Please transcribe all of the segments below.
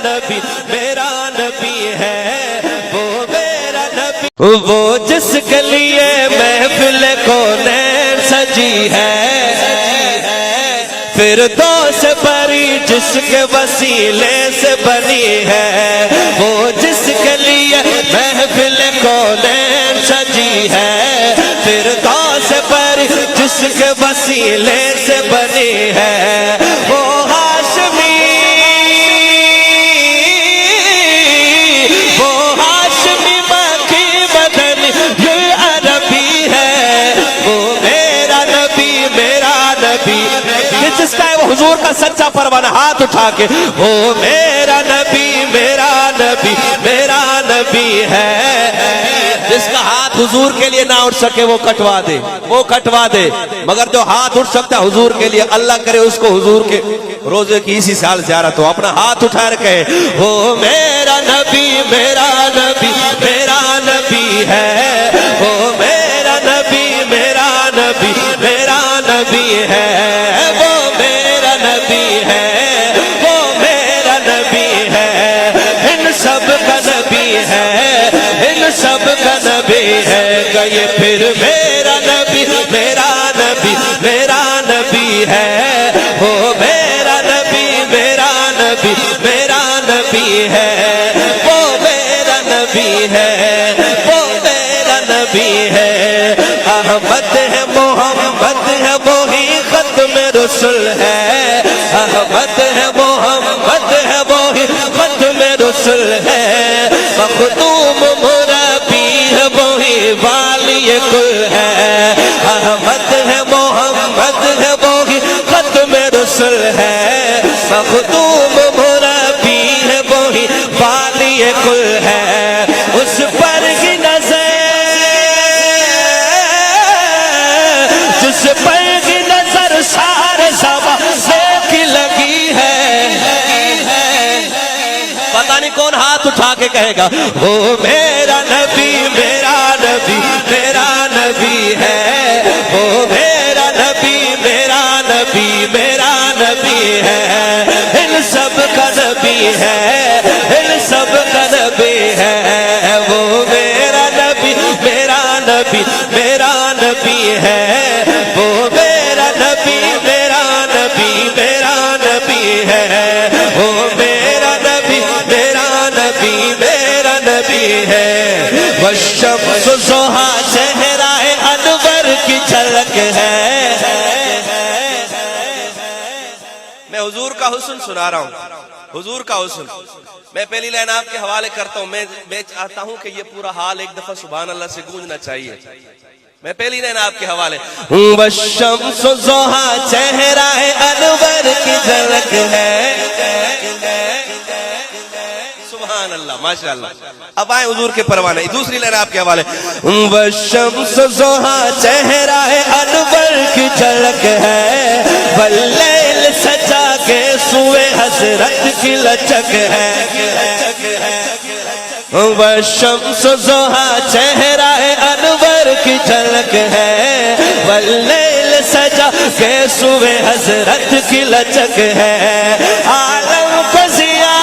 نبی میرا نبی ہے، وہ میرا نبی، وہ جس کے لیے محفل کونین سجی ہے، فردوس بری جس کے وسیلے سے بنی ہے، وہ جس کے لیے محفل کونین سجی ہے، فردوس بری جس کے وسیلے سے بنی ہے، وہ ہاشمی، وہ ہاشمی مکی بدن یہ عربی ہے، وہ میرا نبی میرا نبی، جس کا ہے وہ حضور کا سچا پروانہ، ہاتھ اٹھا کے وہ میرا نبی میرا نبی میرا نبی ہے، جس کا ہاتھ حضور کے لیے نہ اٹھ سکے وہ کٹوا دے، وہ کٹوا دے، مگر جو ہاتھ اٹھ سکتا ہے حضور کے لیے، اللہ کرے اس کو حضور کے روزے کی اسی سال زیارت ہو، اپنا ہاتھ اٹھا رکھے وہ میرا نبی میرا نبی میرا نبی ہے، وہ میرا نبی میرا نبی میرا نبی ہے، وہ میرا نبی ہے، وہ میرا نبی ہے، ان سب کا نبی ہے، ان سب کا نبی ہے، کہ یہ پھر میرا نبی میرا نبی میرا نبی ہے، وہ میرا نبی میرا نبی میرا نبی ہے، وہ میرا نبی ہے، وہ میرا نبی ہے، احمد ہے محمد ہے وہی ختم رسول ہے، احمد ہے محمد ہے وہی ختم رسول ہے، مخدوم مربی ہے وہی والی کل ہے، احمد ہے محمد ہے وہی ختم رسول ہے، مخدوم مربی ہے وہی والی کل ہے، اس پر ہی نظر جس پر ہی نظر سارے زباں کی لگی ہے، پتہ نہیں کون ہاتھ اٹھا کے کہے گا وہ میرا نبی میرا نبی میرا نبی ہے، وہ میرا نبی میرا نبی میرا نبی ہے، ان سب کا نبی ہے، ان سب کا نبی ہے، وہ میرا نبی میرا نبی میرا نبی ہے، وہ میرا نبی میرا نبی میرا نبی ہے، وہ میرا نبی میرا نبی میرا نبی ہے، والشمس ضحیٰ چہرہ انور کی جھلک ہے، میں حضور کا حسن سنا رہا ہوں، حضور کا حسن، میں پہلی لائن آپ کے حوالے کرتا ہوں، میں چاہتا ہوں کہ یہ پورا حال ایک دفعہ سبحان اللہ سے گونجنا چاہیے، میں پہلی لائن آپ کے حوالے، والشمس ضحیٰ چہرہ انور کی جھلک ہے، سبحان اللہ ماشاءاللہ، اب آئیں حضور کے پروانے، دوسری لائن آپ کے حوالے، والشمس ضحیٰ چہرہ انور کی جھلک ہے، واللیل سجا کے سوئے حضرت کی لچک ہے، والشمس ضحیٰ چہرہ انور کی جھلک ہے، واللیل سجا کے سوئے حضرت کی لچک ہے، عالم کو ضیاء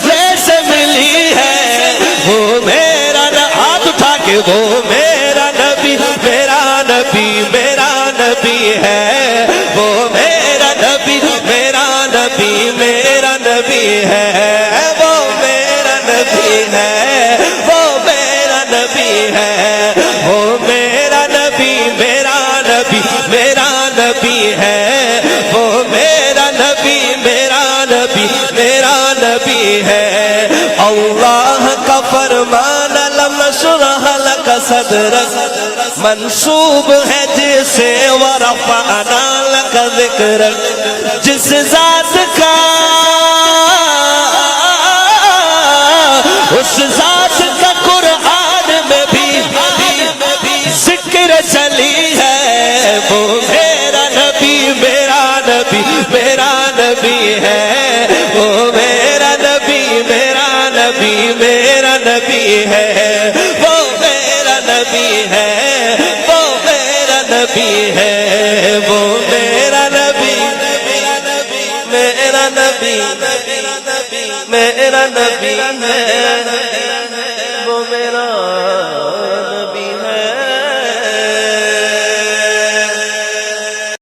جیسے ملی ہے، وہ میرا ہاتھ اٹھا کے وہ میرا نبی میرا نبی میرا نبی ہے، وہ میرا نبی میرا نبی میرا نبی ہے، وہ میرا نبی ہے، وہ میرا نبی ہے، وہ میرا نبی میرا نبی میرا نبی ہے، وہ میرا نبی میرا نبی میرا نبی ہے، اللہ کا فرمان لم نشرح لک صدرک منسوب ہے جسے ورفعنا لک ذکرک، جس ذات کا اس ذات کا قرآن میں بھی ذکر چلی ہے، وہ میرا نبی میرا نبی میرا نبی ہے، وہ میرا نبی میرا نبی میرا نبی ہے، وہ نبی ہے وہ میرا نبی میرا نبی میرا نبی ہے